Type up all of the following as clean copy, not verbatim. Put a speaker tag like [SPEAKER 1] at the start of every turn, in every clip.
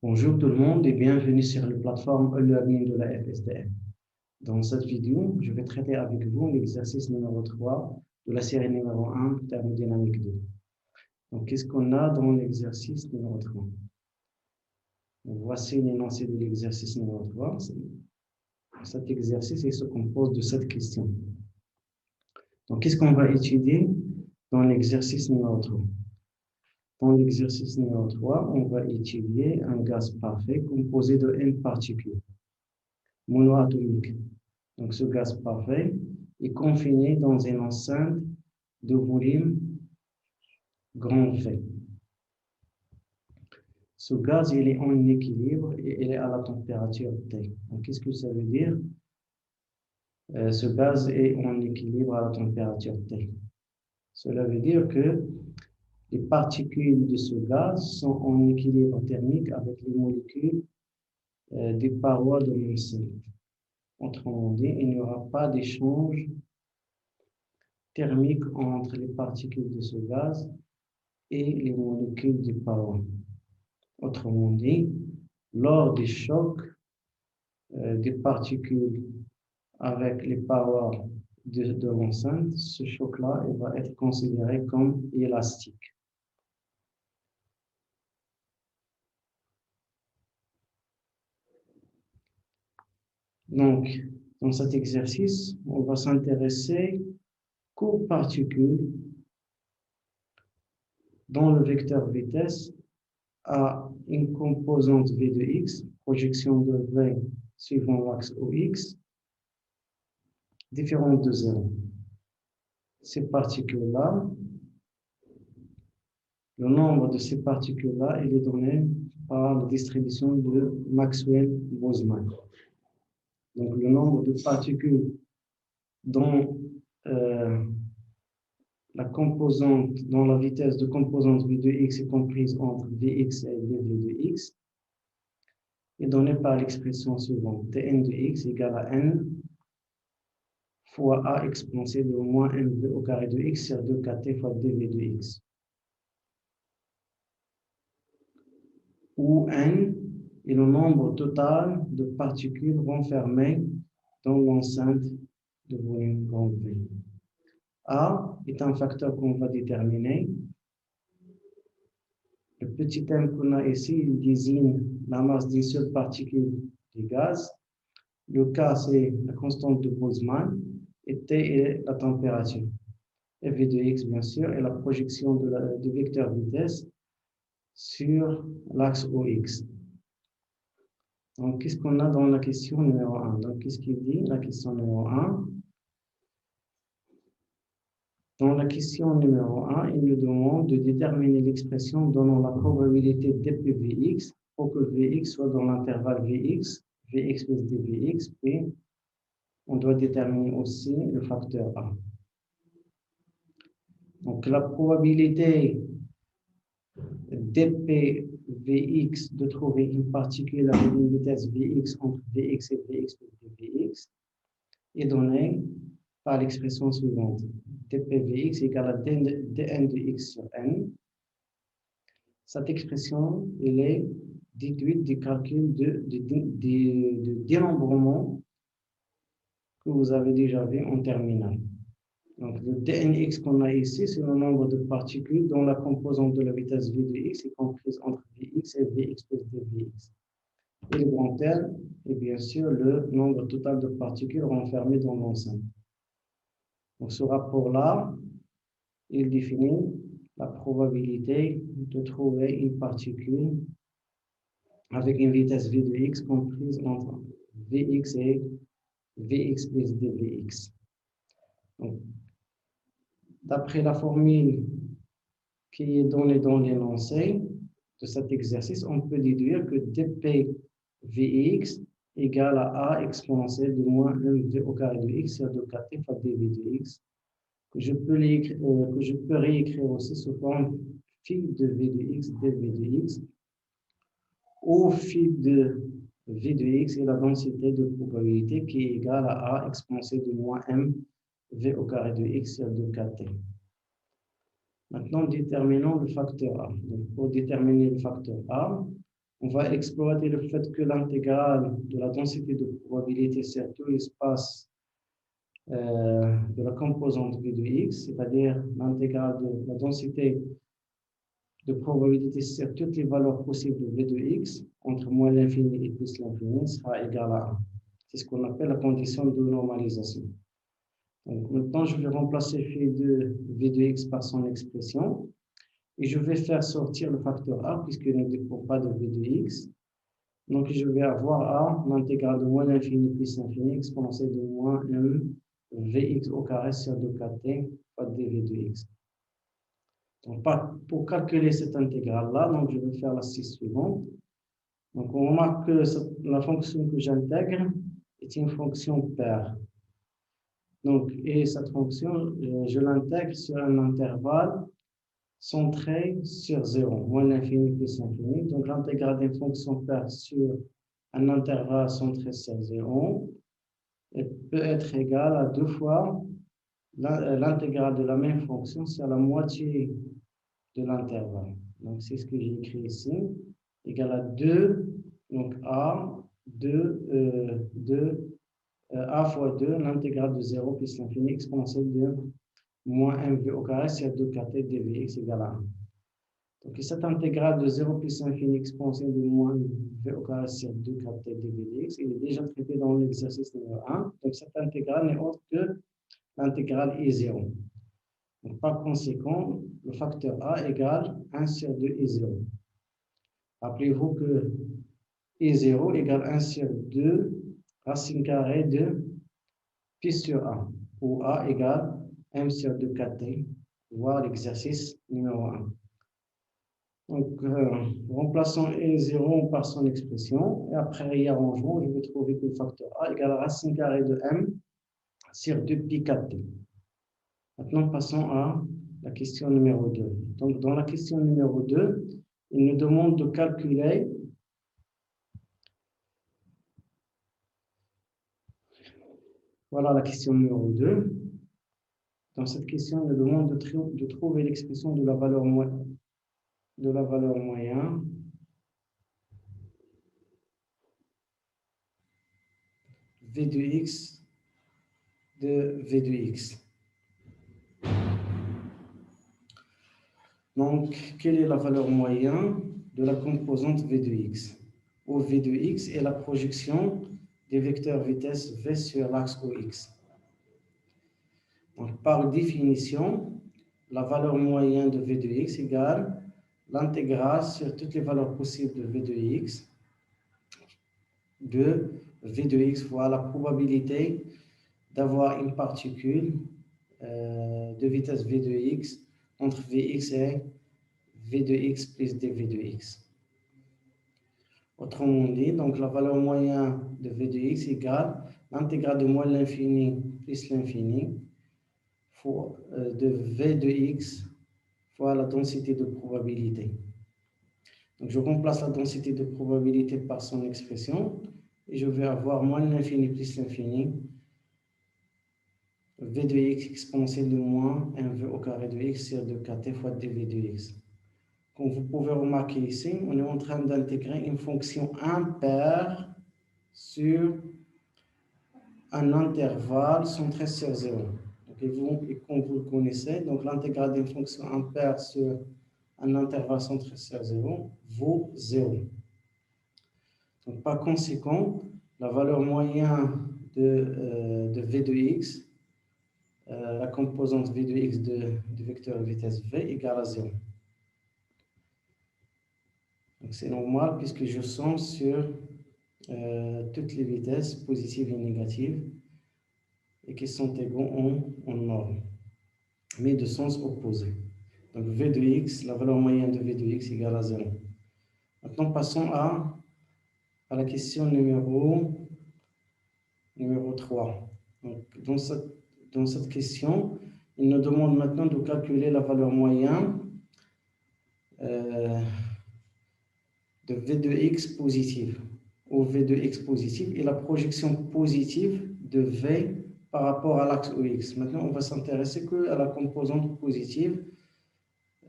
[SPEAKER 1] Bonjour tout le monde et bienvenue sur la plateforme e-learning de la FSTM. Dans cette vidéo, je vais traiter avec vous l'exercice numéro 3 de la série numéro 1, thermodynamique 2. Donc, qu'est-ce qu'on a dans l'exercice numéro 3? Voici l'énoncé de l'exercice numéro 3. Cet exercice il se compose de 7 questions. Donc, qu'est-ce qu'on va étudier dans l'exercice numéro 3? Dans l'exercice numéro 3, on va étudier un gaz parfait composé de n particules monoatomiques. Donc, ce gaz parfait est confiné dans une enceinte de volume grand V. Ce gaz, il est en équilibre et il est à la température T. Donc, qu'est-ce que ça veut dire? Ce gaz est en équilibre à la température T. Cela veut dire que les particules de ce gaz sont en équilibre thermique avec les molécules des parois de l'enceinte. Autrement dit, il n'y aura pas d'échange thermique entre les particules de ce gaz et les molécules des parois. Autrement dit, lors des chocs des particules avec les parois de l'enceinte, ce choc-là va être considéré comme élastique. Donc, dans cet exercice, on va s'intéresser qu'aux particules dont le vecteur vitesse a une composante v de x, projection de v suivant l'axe OX, différente de 0. Ces particules-là, le nombre de ces particules-là, il est donné par la distribution de Maxwell-Boltzmann. Donc, le nombre de particules dont la vitesse de composante v de x est comprise entre vx et vv de x est donné par l'expression suivante. Tn de x égale à n fois a exponencielle de moins mv au carré de x sur 2kt fois dv de x. Où n est le nombre total de particules renfermées dans l'enceinte de volume grand V. A est un facteur qu'on va déterminer. Le petit m qu'on a ici, il désigne la masse d'une seule particule du gaz. Le K, c'est la constante de Boltzmann. Et T est la température. Et V de x, bien sûr, est la projection du vecteur vitesse sur l'axe OX. Donc, qu'est-ce qu'on a dans la question numéro 1? Donc, qu'est-ce qu'il dit, la question numéro 1? Dans la question numéro 1, il nous demande de déterminer l'expression donnant la probabilité dPVx pour que Vx soit dans l'intervalle Vx plus dVx, puis on doit déterminer aussi le facteur A. Donc, la probabilité dPVx de trouver une particule avec une vitesse Vx entre Vx et Vx plus dVx est donnée par l'expression suivante. dPVx égale à dn de x sur n. Cette expression elle est déduite du calcul de dénombrement que vous avez déjà vu en terminale. Donc, le dnx qu'on a ici, c'est le nombre de particules dont la composante de la vitesse v de x est comprise entre vx et vx plus dvx. Et le grand L est bien sûr le nombre total de particules renfermées dans l'enceinte. Donc, ce rapport-là, il définit la probabilité de trouver une particule avec une vitesse v de x comprise entre vx et vx plus dvx. D'après la formule qui est donnée dans l'énoncé de cet exercice, on peut déduire que dpvx égale à a exponentielle de moins mv au carré de x sur 2kt fois dv de x, que je peux réécrire aussi sous forme phi de v de x dv de x, où phi de v de x est la densité de probabilité qui est égale à a exponentielle de moins m v au carré de x sur 2kt. Maintenant, déterminons le facteur A. Donc, pour déterminer le facteur A, On va exploiter le fait que l'intégrale de la densité de probabilité sur tout l'espace de la composante V de X, c'est-à-dire l'intégrale de la densité de probabilité sur toutes les valeurs possibles de V de X entre moins l'infini et plus l'infini sera égal à 1. C'est ce qu'on appelle la condition de normalisation. Donc maintenant, je vais remplacer phi de V de X par son expression et je vais faire sortir le facteur A puisqu'il ne dépend pas de V de X. Donc je vais avoir A, l'intégrale de moins l'infini plus l'infini exponentielle de moins M Vx au carré sur 2kt fois dv de x. Donc, pour calculer cette intégrale-là, donc je vais faire la suite suivante. Donc, on remarque que la fonction que j'intègre est une fonction paire. Donc, et cette fonction, je l'intègre sur un intervalle centré sur 0, moins l'infini plus l'infini. Donc, l'intégrale d'une fonction paire sur un intervalle centré sur 0 peut être égale à 2 fois l'intégrale de la même fonction sur la moitié de l'intervalle. Donc, c'est ce que j'ai écrit ici, égal à 2, donc A, 2, A fois 2, l'intégrale de 0 plus l'infini exponentielle de moins mv au carré sur 2kt dvx égale à 1. Donc, cette intégrale de 0 plus l'infini exponentielle de moins mv au carré sur 2kt dvx, il est déjà traité dans l'exercice numéro 1. Donc, cette intégrale n'est autre que l'intégrale est 0. Donc, par conséquent, le facteur A égale 1 sur 2 est 0. Rappelez-vous que I0 égale 1 sur 2 racine carrée de pi sur A, où A égale M sur 2kt, voire l'exercice numéro 1. Donc, remplaçons I0 par son expression, et après réarrangement, je vais trouver que le facteur A égale racine carrée de M sur 2 pi kt. Maintenant, passons à la question numéro 2. Donc, dans la question numéro 2, il nous demande de calculer voilà la question numéro 2. Dans cette question, il nous demande de trouver l'expression de la valeur moyenne V de x de V de x. Donc, quelle est la valeur moyenne de la composante V de x? Où V de x est la projection des vecteurs vitesse V sur l'axe OX. Donc, par définition, la valeur moyenne de V de x égale l'intégrale sur toutes les valeurs possibles de V de x de V de x fois la probabilité d'avoir une particule de vitesse V de x entre Vx et V de x plus dv de x. Autrement dit, donc la valeur moyenne de V de x égale l'intégrale de moins l'infini plus l'infini de V de x fois la densité de probabilité. Donc je remplace la densité de probabilité par son expression et je vais avoir moins l'infini plus l'infini V de x exponentielle de moins 1v au carré de x sur 2kt fois dv de x. Comme vous pouvez remarquer ici, on est en train d'intégrer une fonction impaire sur un intervalle centré sur 0. Donc, et comme vous le connaissez, donc l'intégrale d'une fonction impaire sur un intervalle centré sur 0 vaut 0. Donc, par conséquent, la valeur moyenne de V de x, la composante V de x du vecteur vitesse V égale à 0. Donc c'est normal puisque je somme sur toutes les vitesses positives et négatives et qui sont égaux en norme, mais de sens opposé. Donc V de x, la valeur moyenne de V de x égale à 0. Maintenant passons à la question numéro 3. Donc, dans cette question, il nous demande maintenant de calculer la valeur moyenne de V de x positive, ou V de x positive, et la projection positive de V par rapport à l'axe OX. Maintenant, on va s'intéresser qu'à la composante positive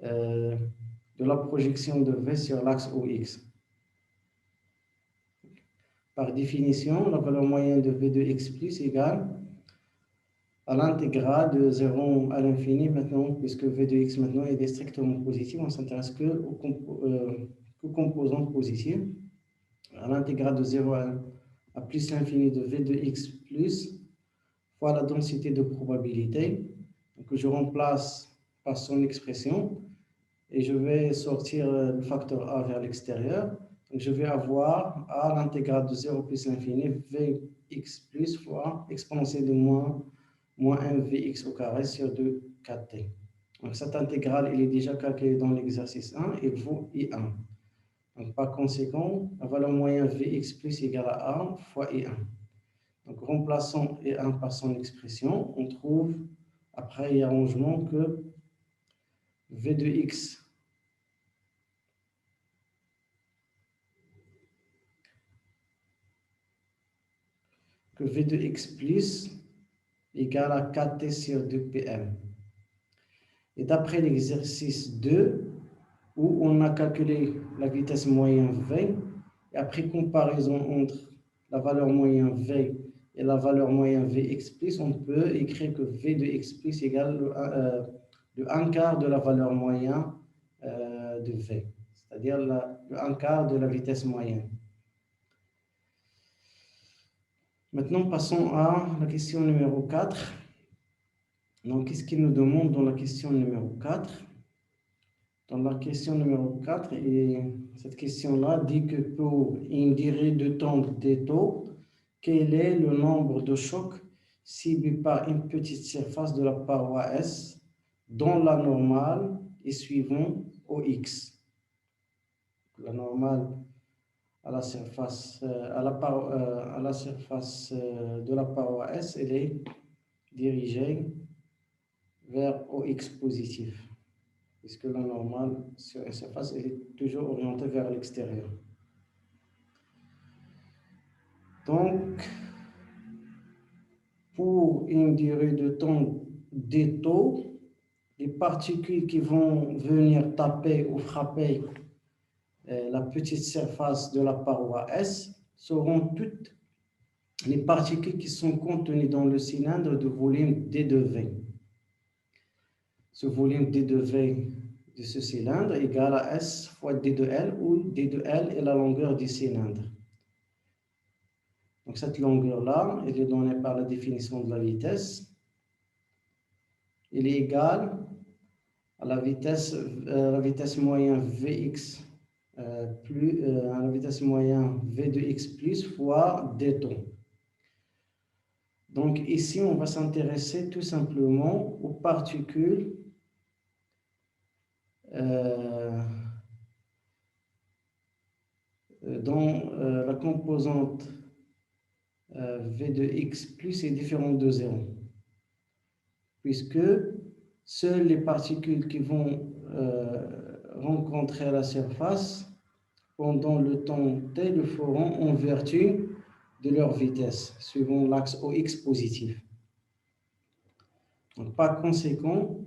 [SPEAKER 1] de la projection de V sur l'axe OX. Par définition, la valeur moyenne de V de x plus égale à l'intégrale de 0 à l'infini maintenant, puisque V de x maintenant est strictement positif, on s'intéresse que aux composantes positives. À l'intégrale de 0 à plus l'infini de V de x plus fois la densité de probabilité. Donc je remplace par son expression et je vais sortir le facteur a vers l'extérieur. Donc je vais avoir à l'intégrale de 0 plus l'infini Vx plus fois exponentielle de moins 1 Vx au carré sur 2kt. Donc cette intégrale elle est déjà calculée dans l'exercice 1 et vaut I1. Donc par conséquent, la valeur moyenne Vx plus égale à 1 fois I1. Donc remplaçons I1 par son expression, on trouve après arrangement que V de x plus égale à kt sur 2pm. Et d'après l'exercice 2, où on a calculé la vitesse moyenne v, et après comparaison entre la valeur moyenne v et la valeur moyenne vx plus, on peut écrire que v de x plus égale le 1 quart de la valeur moyenne de v, c'est-à-dire le 1 quart de la vitesse moyenne. Maintenant, passons à la question numéro 4. Donc, qu'est-ce qu'il nous demande dans la question numéro 4? Dans la question numéro 4, et cette question-là dit que pour une durée de temps d taux, quel est le nombre de chocs ciblés par une petite surface de la paroi S dont la normale est suivant OX. La normale à la surface, à la surface de la paroi S, elle est dirigée vers OX positif, puisque la normale sur une surface elle est toujours orientée vers l'extérieur. Donc, pour une durée de temps d taux, les particules qui vont venir taper ou frapper la petite surface de la paroi S seront toutes les particules qui sont contenues dans le cylindre de volume D de V. Ce volume D de V de ce cylindre est égal à S fois D de L, où D de L est la longueur du cylindre. Donc cette longueur-là, elle est donnée par la définition de la vitesse. Elle est égale à la vitesse moyenne Vx plus à la vitesse moyenne V de x plus fois d taux. Donc ici, on va s'intéresser tout simplement aux particules dont la composante V de x plus est différente de 0, puisque seules les particules qui vont rencontrer à la surface pendant le temps t le feront en vertu de leur vitesse, suivant l'axe OX positif. Donc, par conséquent,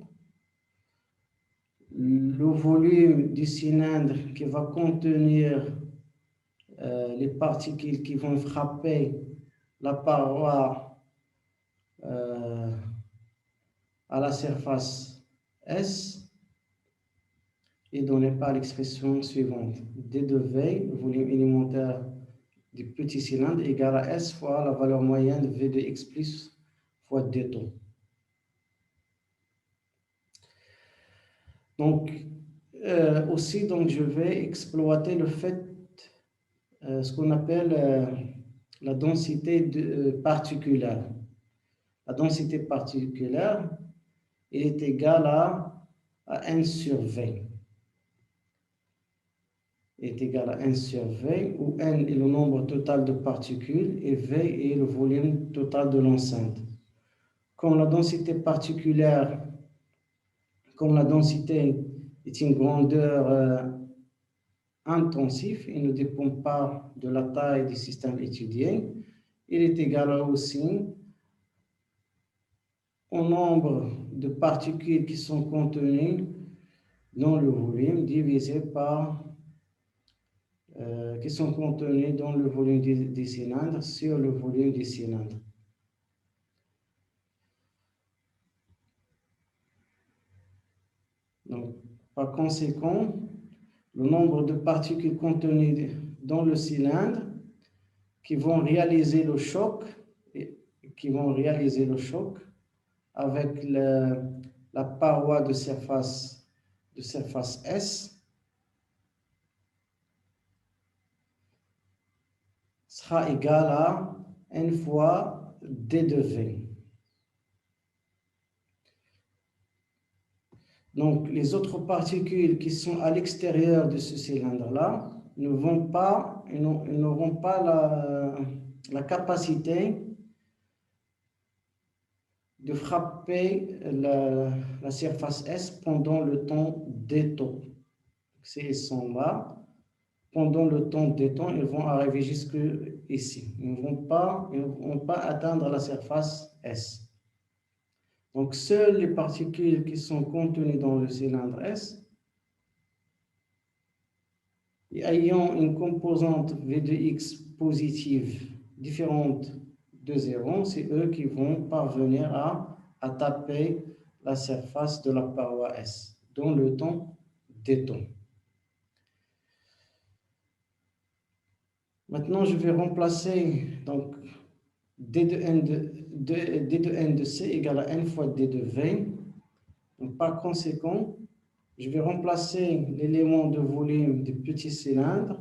[SPEAKER 1] le volume du cylindre qui va contenir les particules qui vont frapper la paroi à la surface S est donné par l'expression suivante. D de V, volume élémentaire du petit cylindre, égale à S fois la valeur moyenne de V de x plus fois d taux. Donc, aussi, donc, je vais exploiter le fait, ce qu'on appelle la densité particulière. La densité particulière est égale à N sur V. Est égal à N sur V, où N est le nombre total de particules et V est le volume total de l'enceinte. Comme la densité particulière, comme la densité est une grandeur intensive et ne dépend pas de la taille du système étudié, il est égal aussi au nombre de particules qui sont contenues dans le volume divisé par qui sont contenus dans le volume des cylindres sur le volume des cylindres. Donc, par conséquent, le nombre de particules contenues dans le cylindre qui vont réaliser le choc, avec la paroi de surface S sera égal à n fois d de V. Donc, les autres particules qui sont à l'extérieur de ce cylindre-là n'auront pas la capacité de frapper la surface S pendant le temps d-temps. S'ils sont là, pendant le temps d-temps, ils vont arriver jusque ici. Ils ne vont pas atteindre la surface S. Donc, seules les particules qui sont contenues dans le cylindre S, ayant une composante V de X positive différente de 0, c'est eux qui vont parvenir à taper la surface de la paroi S dans le temps d-temps. Maintenant, je vais remplacer donc d de n de C égale à n fois d de V. Donc, par conséquent, je vais remplacer l'élément de volume du petit cylindre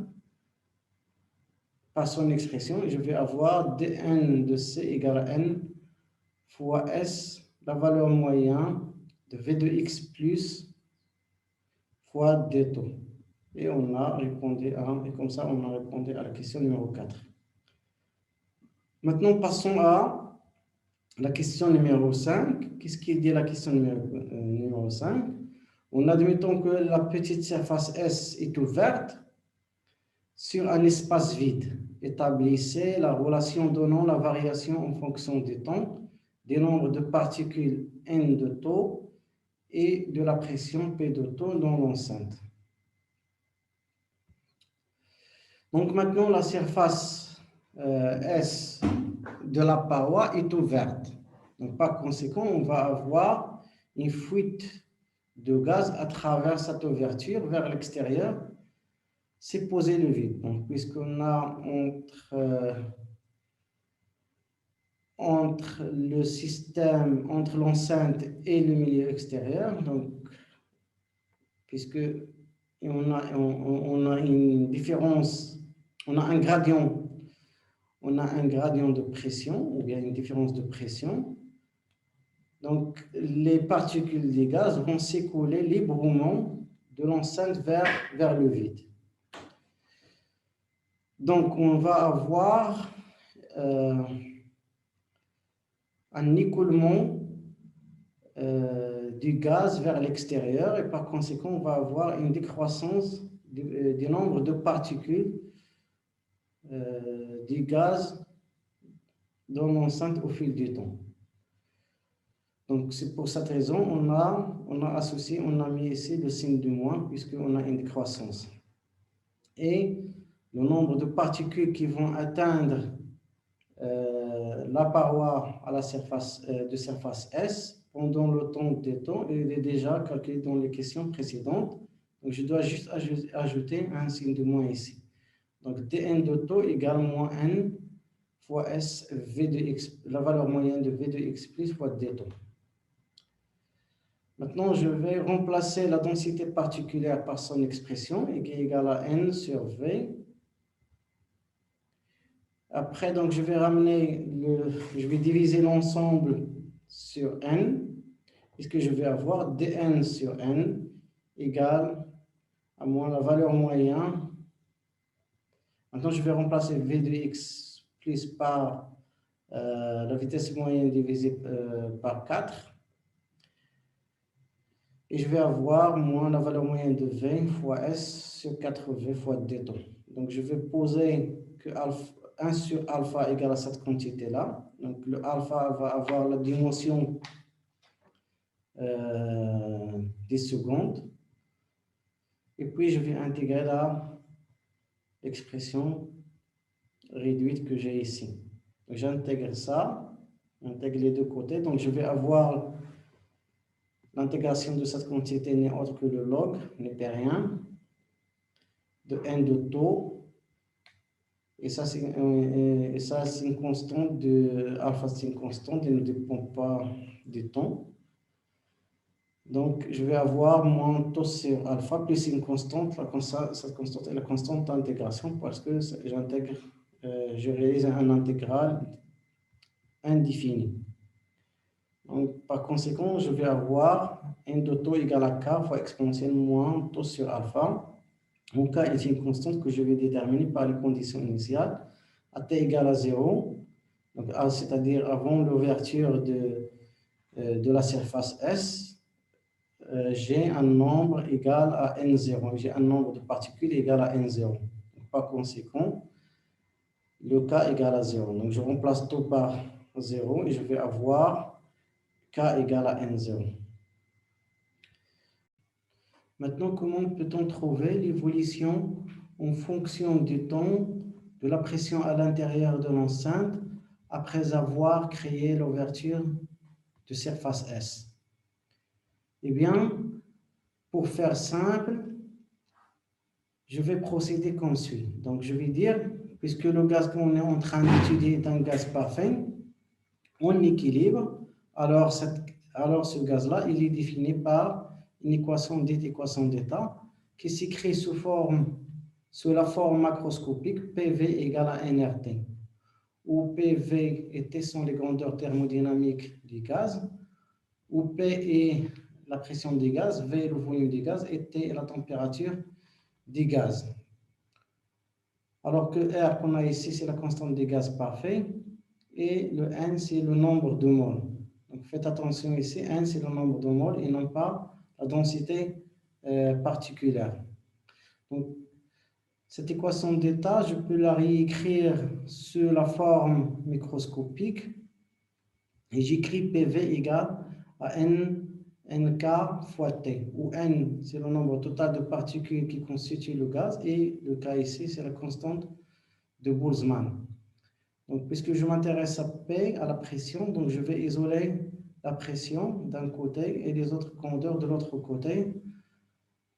[SPEAKER 1] par son expression et je vais avoir dn de C égale à n fois S, la valeur moyenne de V de X plus fois d taux. Et on a répondu et comme ça, on a répondu à la question numéro 4. Maintenant, passons à la question numéro 5. Qu'est-ce qu'il dit la question numéro 5? En admettant que la petite surface S est ouverte sur un espace vide, établissez la relation donnant la variation en fonction du temps, du nombre de particules N de taux et de la pression P de taux dans l'enceinte. Donc maintenant, la surface S de la paroi est ouverte. Donc par conséquent, on va avoir une fuite de gaz à travers cette ouverture vers l'extérieur. C'est poser le vide. Donc, puisqu'on a entre le système, entre l'enceinte et le milieu extérieur, donc, puisque on a une différence, on a un gradient de pression, ou bien une différence de pression. Donc, les particules des gaz vont s'écouler librement de l'enceinte vers le vide. Donc, on va avoir un écoulement du gaz vers l'extérieur et par conséquent, on va avoir une décroissance du nombre de particules du gaz dans l'enceinte au fil du temps. Donc, c'est pour cette raison on a mis ici le signe du moins puisqu'on a une décroissance. Et le nombre de particules qui vont atteindre la paroi à la surface de surface S pendant le temps des temps, il est déjà calculé dans les questions précédentes. Donc, je dois juste ajouter un signe de moins ici. Donc, dn de taux égale moins n fois S V de X, la valeur moyenne de V de X plus fois d taux. Maintenant, je vais remplacer la densité particulière par son expression, qui est égale à n sur V. Après, donc, je vais diviser l'ensemble sur n, puisque je vais avoir dn sur n égale à moins la valeur moyenne. Maintenant, je vais remplacer v de x plus par la vitesse moyenne divisée par 4. Et je vais avoir moins la valeur moyenne de v fois s sur 4v fois d temps. Donc, je vais poser que 1 sur alpha égale à cette quantité-là. Donc, le alpha va avoir la dimension des secondes. Et puis, je vais intégrer l'expression réduite que j'ai ici. J'intègre ça, j'intègre les deux côtés. Donc, je vais avoir l'intégration de cette quantité n'est autre que le log népérien de n de taux. Et ça, c'est une constante de alpha, c'est une constante, elle ne dépend pas du temps. Donc, je vais avoir moins taux sur alpha plus une constante. Cette constante est la constante d'intégration parce que j'intègre, je réalise un intégral indéfini. Donc, par conséquent, je vais avoir n de taux égale à k fois exponentielle moins taux sur alpha. Mon k est une constante que je vais déterminer par les conditions initiales à t égale à 0, c'est-à-dire avant l'ouverture de la surface S. J'ai un nombre égal à n0. J'ai un nombre de particules égal à n0. Par conséquent, le k égale à 0. Donc, je remplace tout par 0 et je vais avoir k égale à n0. Maintenant, comment peut-on trouver l'évolution en fonction du temps de la pression à l'intérieur de l'enceinte après avoir créé l'ouverture de surface S? Eh bien, pour faire simple, je vais procéder comme suit. Donc, je vais dire, puisque le gaz qu'on est en train d'étudier est un gaz parfait, en équilibre, alors ce gaz-là, il est défini par une équation dite équation d'état qui s'écrit sous la forme macroscopique PV égale à nRT, où PV et T sont les grandeurs thermodynamiques du gaz, où P est la pression des gaz, V est le volume des gaz et T est la température des gaz. Alors que R qu'on a ici, c'est la constante des gaz parfaits et le N, c'est le nombre de moles. Donc faites attention ici, N, c'est le nombre de moles et non pas la densité particulière. Donc, cette équation d'état, je peux la réécrire sous la forme microscopique et j'écris PV égale à nk fois T, où N, c'est le nombre total de particules qui constituent le gaz, et le K ici, c'est la constante de Boltzmann. Donc, puisque je m'intéresse à P, à la pression, donc je vais isoler la pression d'un côté et les autres grandeurs de l'autre côté.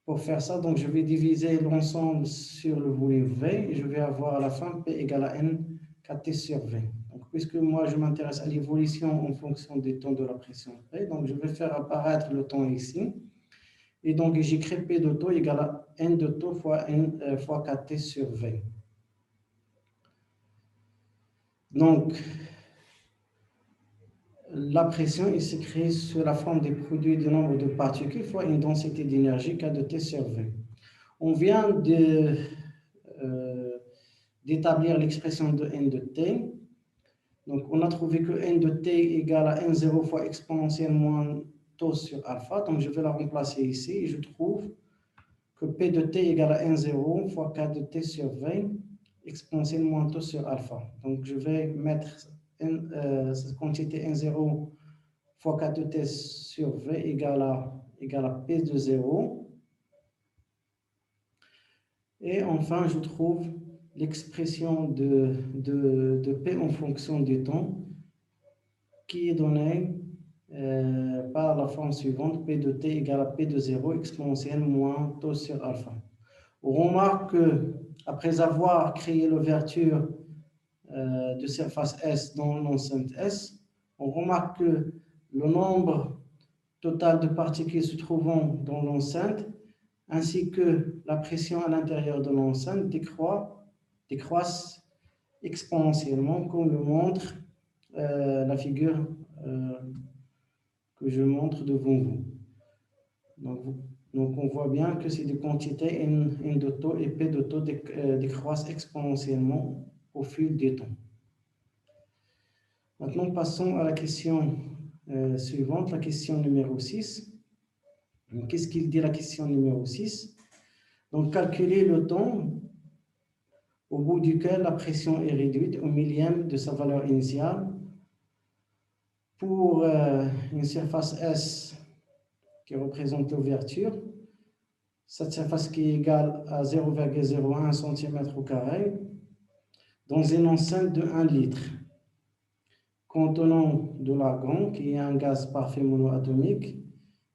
[SPEAKER 1] Pour faire ça, donc je vais diviser l'ensemble sur le volume V et je vais avoir à la fin P égale à N KT sur V. Donc, puisque moi je m'intéresse à l'évolution en fonction des temps de la pression P, donc je vais faire apparaître le temps ici. Et donc j'écris P de taux égale à N de taux fois N fois KT sur V. Donc, la pression il s'écrit sous la forme des produits du nombre de particules fois une densité d'énergie K de T sur V. On vient d'établir l'expression de N de T. Donc, on a trouvé que N de T égale à N0 fois exponentielle moins taux sur alpha. Donc, je vais la remplacer ici et je trouve que P de T égale à N0 fois K de T sur V exponentielle moins taux sur alpha. Donc, je vais mettre cette quantité N0 fois K de T sur V égale à P de 0. Et enfin, je trouve l'expression de P en fonction du temps qui est donnée par la forme suivante, P de T égale à P de 0 exponentielle moins taux sur alpha. On remarque qu'après avoir créé l'ouverture de surface S dans l'enceinte S, on remarque que le nombre total de particules se trouvant dans l'enceinte ainsi que la pression à l'intérieur de l'enceinte décroissent exponentiellement, comme le montre la figure que je montre devant vous. Donc on voit bien que c'est des quantités N de taux et P de taux décroissent exponentiellement au fil du temps. Maintenant, passons à la question suivante, la question numéro 6. Qu'est-ce qu'il dit la question numéro 6? Donc, calculer le temps au bout duquel la pression est réduite au millième de sa valeur initiale pour une surface S qui représente l'ouverture. cette surface qui est égale à 0,01 cm², dans une enceinte de 1 litre, contenant de l'argon, qui est un gaz parfait monoatomique,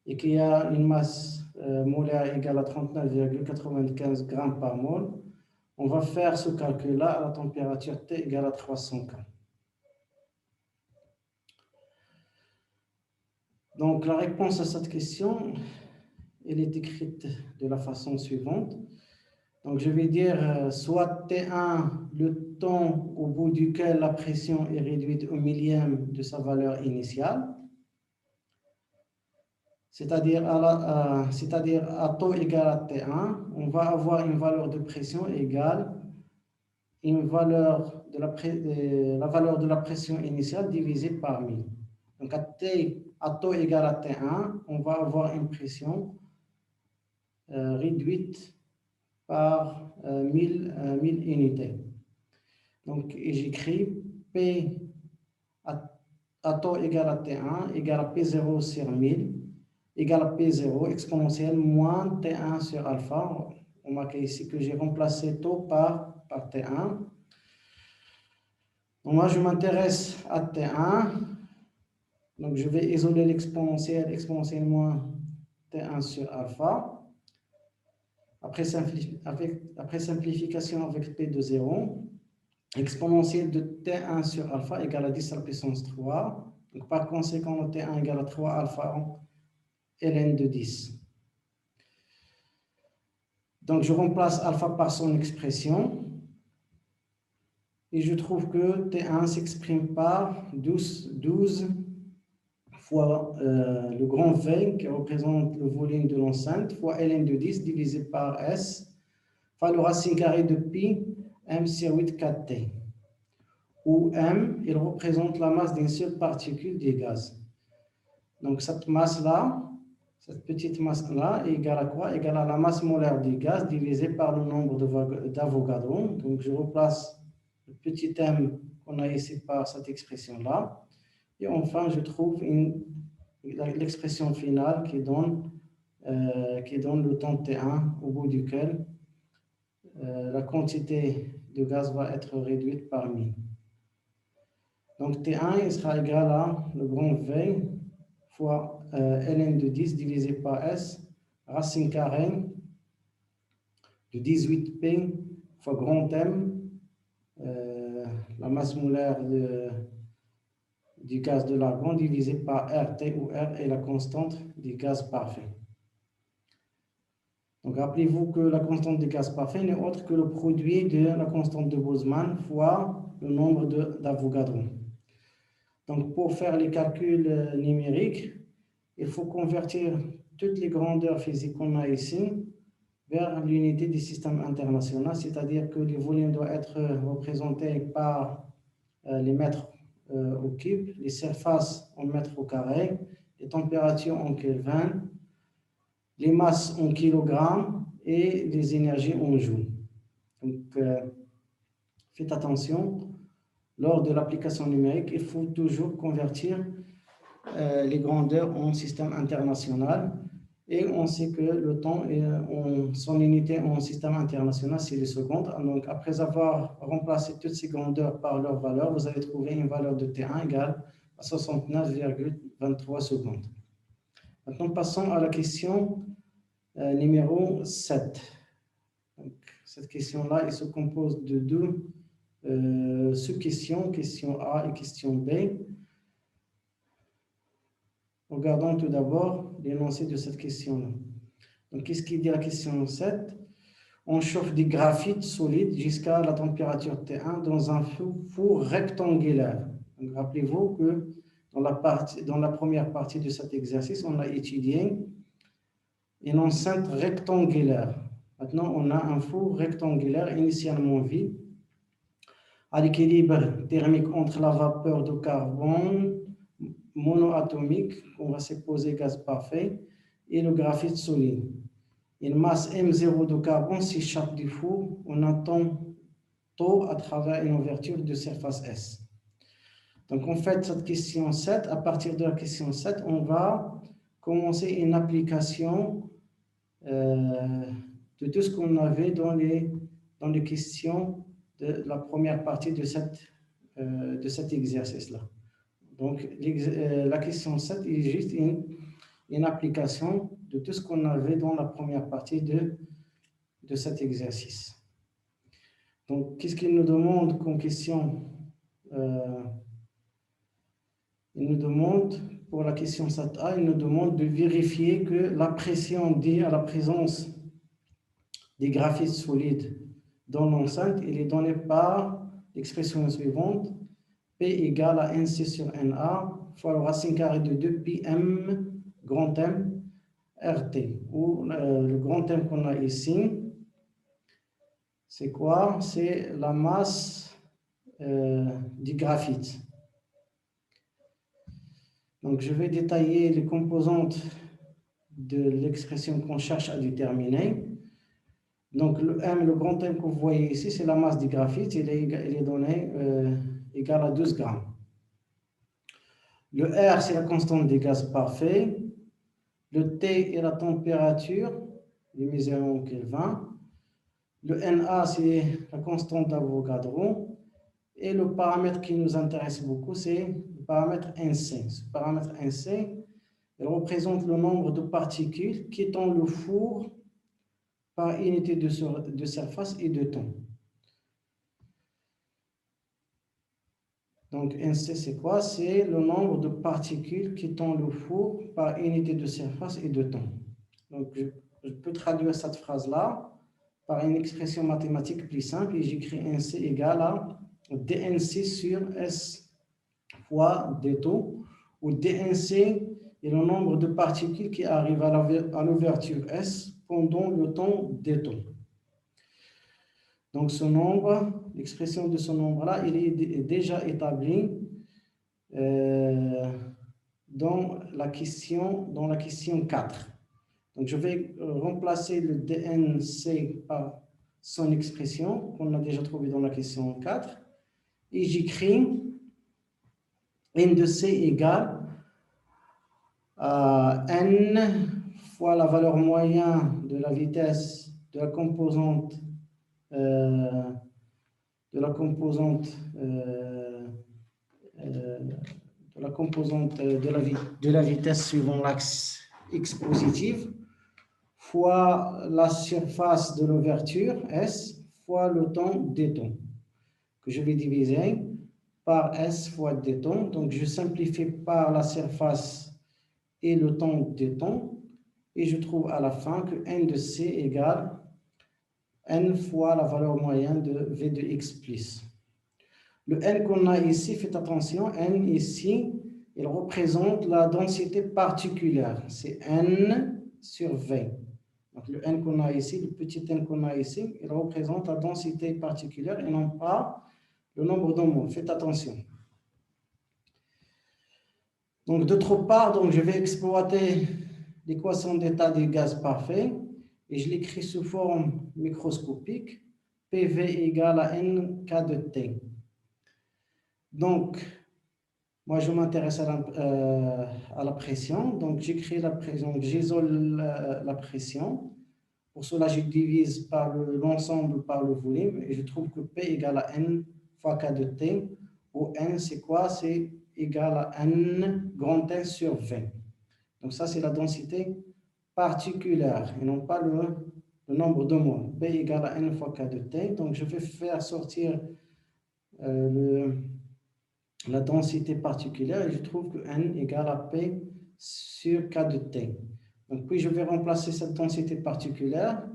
[SPEAKER 1] et qui a une masse molaire égale à 39,95 grammes par mol. On va faire ce calcul-là à la température T égale à 300 K. Donc, la réponse à cette question, elle est écrite de la façon suivante. Donc, je vais dire soit T1, le temps au bout duquel la pression est réduite au millième de sa valeur initiale, c'est-à-dire à taux égal à T1, on va avoir une valeur de pression égale une valeur de la valeur de la pression initiale divisée par 1000. Donc, à taux égal à T1, on va avoir une pression réduite par 1000 unités. Donc, j'écris P à taux égal à T1 égale à P0 sur 1000 égale à P0 exponentielle moins T1 sur alpha. On marque ici que j'ai remplacé taux par T1. Donc, moi, je m'intéresse à T1. Donc, je vais isoler l'exponentielle, exponentielle moins T1 sur alpha. Après simplification avec P de 0, exponentielle de T1 sur alpha égale à 10 à la puissance 3. Donc, par conséquent, T1 égale à 3 alpha ln de 10. Donc, je remplace alpha par son expression. Et je trouve que T1 s'exprime par 12 fois le grand V, qui représente le volume de l'enceinte, fois ln de 10 divisé par S, fois le racine carrée de pi, m sur 8 4T, où m, il représente la masse d'une seule particule du gaz. Donc, cette masse-là, cette petite masse-là, est égale à quoi? Égale à la masse molaire du gaz divisé par le nombre d'Avogadro. Donc, je replace le petit m qu'on a ici par cette expression-là. Et enfin, je trouve l'expression finale qui donne le temps T1 au bout duquel la quantité de gaz va être réduite par 1000. Donc T1 il sera égal à le grand V fois ln de 10 divisé par S, racine carrée de 18P fois grand M, la masse molaire du gaz de l'argon divisé par RT, où R est la constante du gaz parfait. Donc, rappelez-vous que la constante du gaz parfait n'est autre que le produit de la constante de Boltzmann fois le nombre d'Avogadro. Donc, pour faire les calculs numériques, il faut convertir toutes les grandeurs physiques qu'on a ici vers l'unité du système international, c'est-à-dire que le volume doit être représenté par les mètres au cube, les surfaces en mètres au carré, les températures en Kelvin, les masses en kilogrammes et les énergies en joules. Donc, faites attention, lors de l'application numérique, il faut toujours convertir les grandeurs en système international. Et on sait que le temps, son unité en système international, c'est les secondes. Donc, après avoir remplacé toutes ces grandeurs par leur valeur, vous allez trouver une valeur de T1 égale à 69,23 secondes. Maintenant, passons à la question numéro 7. Donc, cette question-là, elle se compose de deux sous-questions, question A et question B. Regardons tout d'abord l'énoncé de cette question-là. Donc, qu'est-ce qu'il dit la question 7? On chauffe du graphite solide jusqu'à la température T1 dans un four rectangulaire. Rappelez-vous que dans la première partie de cet exercice, on a étudié une enceinte rectangulaire. Maintenant, on a un four rectangulaire initialement vide à l'équilibre thermique entre la vapeur de carbone monoatomique, on va supposer gaz parfait, et le graphite solide. Une masse M0 de carbone s'échappe du four en un temps tau à travers une ouverture de surface S. Donc, en fait, cette question 7, à partir de la question 7, on va commencer une application de tout ce qu'on avait dans les questions de la première partie de cet exercice-là. Donc, la question 7 est juste une application de tout ce qu'on avait dans la première partie de cet exercice. Donc, qu'est-ce qu'il nous demande comme question? Il nous demande, pour la question 7a, il nous demande de vérifier que la pression due à la présence des graphites solides dans l'enceinte, il est donné par l'expression suivante, P égale à NC sur NA fois le racine carrée de 2 pi M grand M RT, ou le grand M qu'on a ici, c'est quoi? C'est la masse du graphite. Donc, je vais détailler les composantes de l'expression qu'on cherche à déterminer. Donc, le M, le grand M que vous voyez ici, c'est la masse du graphite. Il est donné égal à 12 grammes. Le R, c'est la constante des gaz parfaits. Le T est la température, divisée en Kelvin. Le NA, c'est la constante d'Avogadro. Et le paramètre qui nous intéresse beaucoup, c'est le paramètre NC. Ce paramètre NC, il représente le nombre de particules quittant le four par unité de surface et de temps. Donc, NC, c'est quoi? C'est le nombre de particules quittant le four par unité de surface et de temps. Donc, je peux traduire cette phrase-là par une expression mathématique plus simple et j'écris NC égale à dNc sur S fois dτ, où dNc est le nombre de particules qui arrivent à l'ouverture S pendant le temps dτ. Donc, ce nombre, l'expression de ce nombre-là, il est déjà établi dans la question 4. Donc, je vais remplacer le dNc par son expression qu'on a déjà trouvée dans la question 4. Et j'écris n de c égale à n fois la valeur moyenne de la vitesse de la composante de la vitesse suivant l'axe x positif fois la surface de l'ouverture S fois le temps dτ que je vais diviser par S fois dτ. Donc, je simplifie par la surface et le temps dτ et je trouve à la fin que n de c égale n fois la valeur moyenne de V de x plus. Le n qu'on a ici, faites attention, n ici, il représente la densité particulière. C'est n sur V. Donc, le n qu'on a ici, le petit n qu'on a ici, il représente la densité particulière et non pas le nombre de mots. Faites attention. Donc, d'autre part, donc, je vais exploiter l'équation d'état des gaz parfaits et je l'écris sous forme microscopique. PV égale à NK de T. Donc, moi, je m'intéresse à la pression. Donc, j'écris la pression, j'isole la pression. Pour cela, je divise par l'ensemble par le volume et je trouve que P égale à N fois K de T, où N, c'est quoi? C'est égal à N grand N sur V. Donc, ça, c'est la densité particulière et non pas le nombre de mots. P égale à N fois K de T. Donc, je vais faire sortir la densité particulière et je trouve que N égale à P sur K de T. Donc, puis je vais remplacer cette densité particulière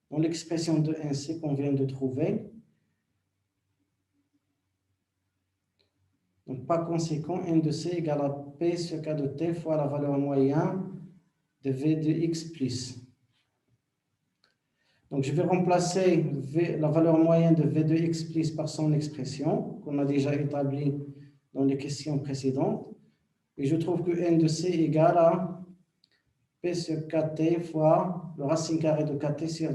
[SPEAKER 1] dans l'expression de NC qu'on vient de trouver. Donc, par conséquent, N de C égale à P sur K de T fois la valeur moyenne de V de x plus. Donc, je vais remplacer la valeur moyenne de V de x plus par son expression qu'on a déjà établie dans les questions précédentes. Et je trouve que N de C égale à P sur KT fois le racine carrée de KT sur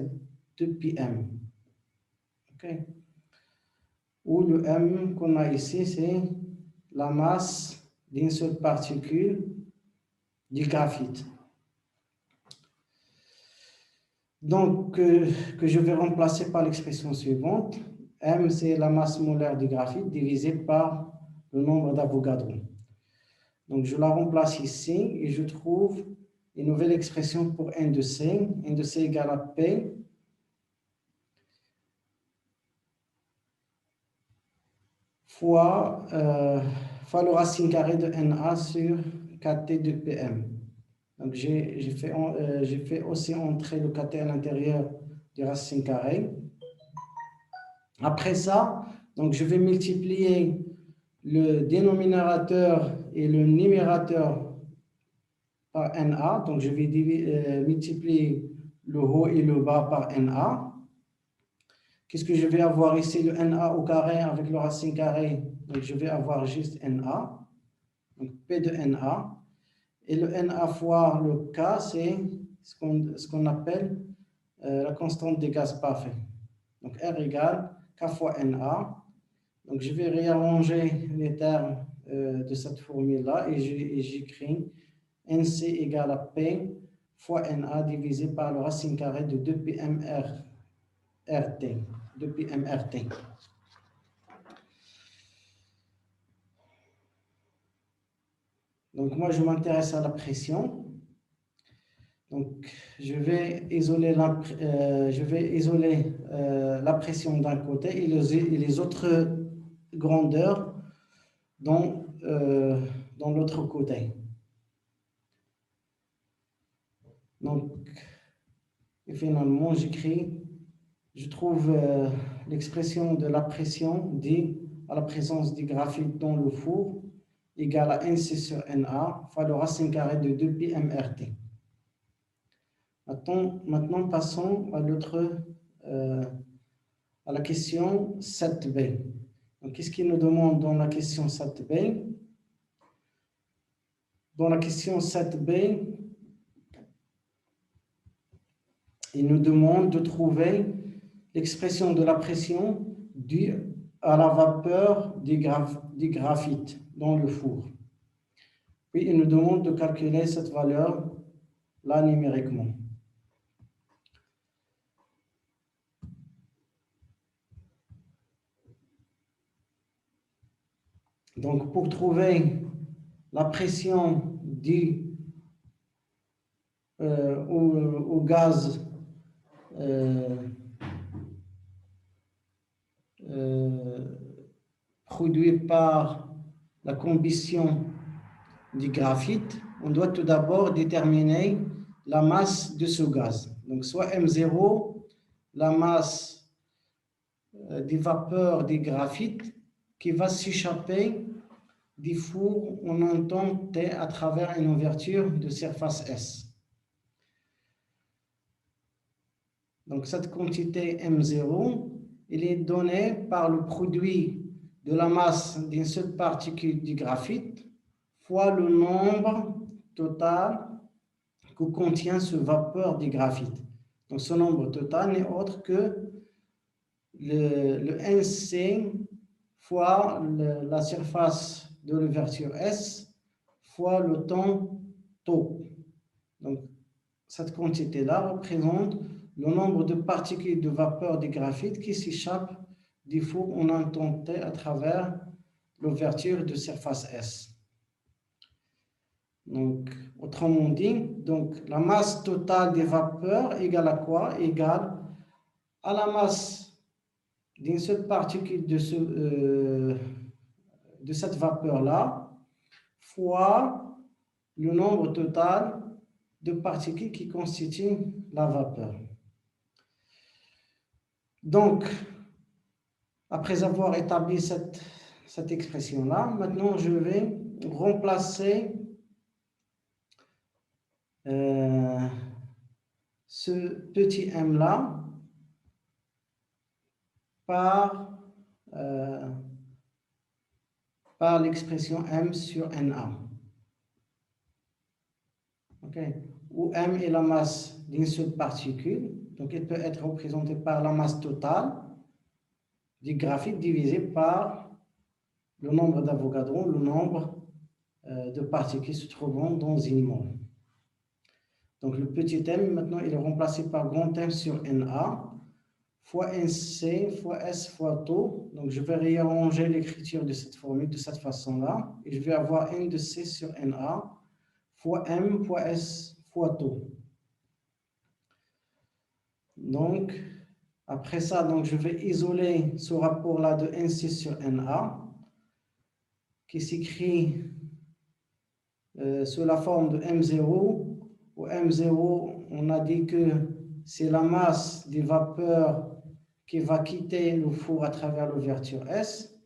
[SPEAKER 1] 2πm. Okay. Où le M qu'on a ici, c'est la masse d'une seule particule du graphite. Donc, que je vais remplacer par l'expression suivante. M, c'est la masse molaire du graphite divisée par le nombre d'Avogadro. Donc, je la remplace ici et je trouve une nouvelle expression pour N de C. N de C égale à P fois le racine carrée de NA sur KT de PM. Donc, j'ai fait aussi entrer le KT à l'intérieur du racine carrée. Après ça, donc, je vais multiplier le dénominateur et le numérateur par NA. Donc, je vais multiplier le haut et le bas par NA. Qu'est-ce que je vais avoir ici? Le NA au carré avec le racine carré. Donc, je vais avoir juste NA. Donc, P de NA. Et le NA fois le K, c'est ce qu'on appelle la constante des gaz parfaits. Donc, R égale K fois NA. Donc, je vais réarranger les termes de cette formule-là et j'écris NC égale à P fois NA divisé par le racine carrée de 2πmRT. 2πmRT. Donc, moi, je m'intéresse à la pression. Donc, je vais isoler la pression d'un côté et les autres grandeurs dans l'autre côté. Donc, et finalement, je trouve l'expression de la pression due à la présence du graphite dans le four égale à NC sur NA fois le racine carré de 2πmRT. Maintenant, passons à la question 7b. Donc, qu'est-ce qu'il nous demande dans la question 7b? Dans la question 7b, il nous demande de trouver l'expression de la pression due à la vapeur du graphite dans le four. Puis, il nous demande de calculer cette valeur-là numériquement. Donc, pour trouver la pression due au gaz produit par la combustion du graphite, on doit tout d'abord déterminer la masse de ce gaz. Donc, soit M0, la masse des vapeurs du graphite qui va s'échapper du four en un temps T à travers une ouverture de surface S. Donc, cette quantité M0, elle est donnée par le produit de la masse d'une seule particule du graphite fois le nombre total que contient ce vapeur du graphite. Donc, ce nombre total n'est autre que le NC fois la surface de l'ouverture S fois le temps tau. Donc, cette quantité-là représente le nombre de particules de vapeur du graphite qui s'échappent du four en un temps T à travers l'ouverture de surface S. Donc, autrement dit, donc, la masse totale des vapeurs égale à quoi? Égale à la masse d'une seule particule de cette vapeur-là fois le nombre total de particules qui constituent la vapeur. Donc, après avoir établi cette expression-là, maintenant je vais remplacer ce petit m-là par l'expression m sur Na. Okay. Où m est la masse d'une seule particule, donc elle peut être représentée par la masse totale du graphite divisé par le nombre d'Avogadro, le nombre de particules se trouvant dans une mole. Donc, le petit m, maintenant, il est remplacé par grand M sur NA, fois NC, fois S, fois taux. Donc, je vais réarranger l'écriture de cette formule de cette façon-là. Et je vais avoir N de C sur NA, fois M, fois S, fois taux. Donc, après ça, donc, je vais isoler ce rapport-là de NC sur NA, qui s'écrit sous la forme de M0, où M0, on a dit que c'est la masse des vapeurs qui va quitter le four à travers l'ouverture S,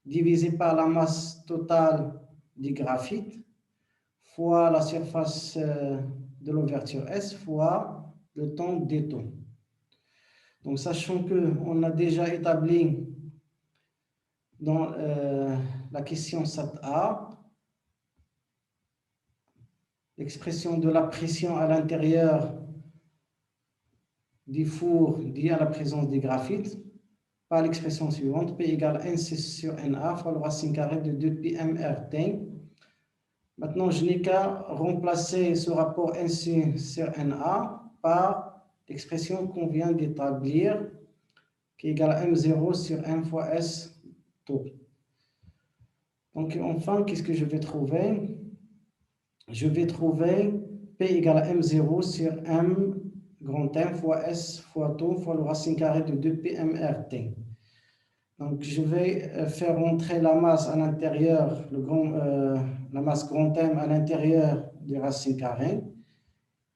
[SPEAKER 1] divisé par la masse totale du graphite, fois la surface de l'ouverture S, fois le temps d'étau. Donc, sachant qu'on a déjà établi dans la question 7a, l'expression de la pression à l'intérieur du four lié à la présence des graphites par l'expression suivante, P égale NC sur NA fois le racine carrée de 2πmRT. Maintenant, je n'ai qu'à remplacer ce rapport NC sur NA par l'expression qu'on vient d'établir, qui est égale à M0 sur M fois S taux. Donc, enfin, qu'est-ce que je vais trouver? Je vais trouver P égale à M0 sur M grand M fois S fois taux fois le racine carrée de 2πmRT. Donc, je vais faire rentrer la masse à l'intérieur, la masse grand M à l'intérieur du racine carré.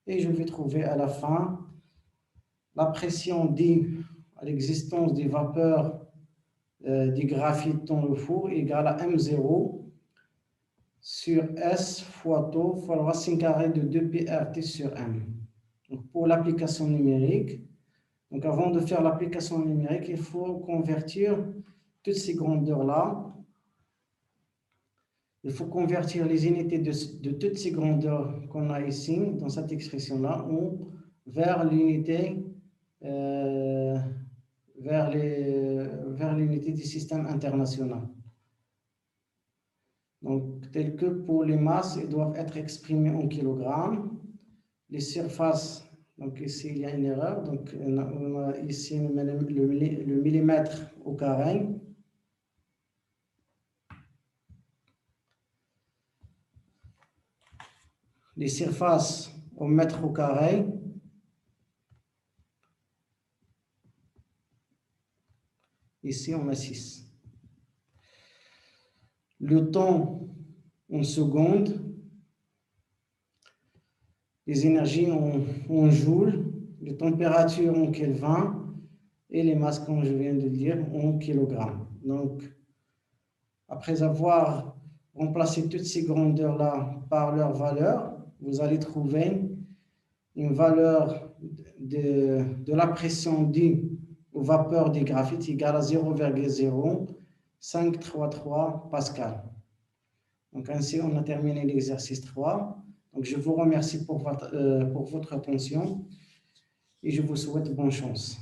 [SPEAKER 1] Et je vais trouver à la fin la pression due à l'existence des vapeurs du graphite dans le four égale à M0 sur S fois taux fois le racine carré de 2πRT sur M. Donc, pour l'application numérique, donc avant de faire l'application numérique, il faut convertir toutes ces grandeurs-là. Il faut convertir les unités de toutes ces grandeurs qu'on a ici, dans cette expression-là, vers l'unité vers l'unité du système international. Donc, tel que pour les masses, ils doivent être exprimés en kilogrammes. Les surfaces, donc ici il y a une erreur, donc on a ici le millimètre au carré. Les surfaces au mètre au carré. Ici on a 6. Le temps en secondes. Les énergies en joules, les températures en Kelvin et les masses, comme je viens de dire, en kilogrammes. Donc, après avoir remplacé toutes ces grandeurs-là par leur valeur, vous allez trouver une valeur de la pression due aux vapeurs des graphites égale à 0,0533 Pascal. Donc, ainsi, on a terminé l'exercice 3. Donc, je vous remercie pour votre attention et je vous souhaite bonne chance.